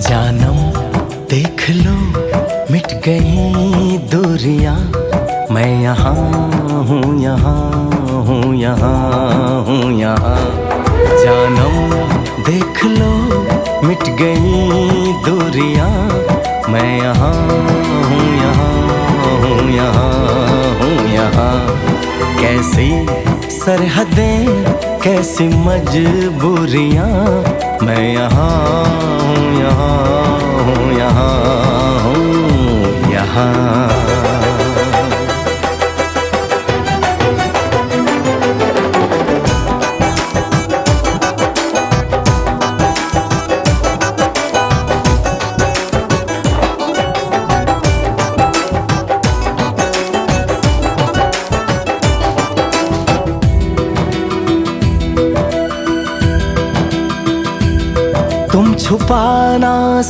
जानम देख लो मिट गई दूरियां, मैं यहाँ हूँ, यहाँ हूँ, यहाँ हूँ, यहाँ। जानम देख लो मिट गई दूरियां, मैं यहाँ हूँ, यहाँ हूँ, यहाँ हूँ, यहाँ। कैसी सरहदें, कैसी मजबूरियां, मैं यहाँ हूँ, यहाँ हूँ, यहाँ हूँ, यहाँ। तुम छुपाना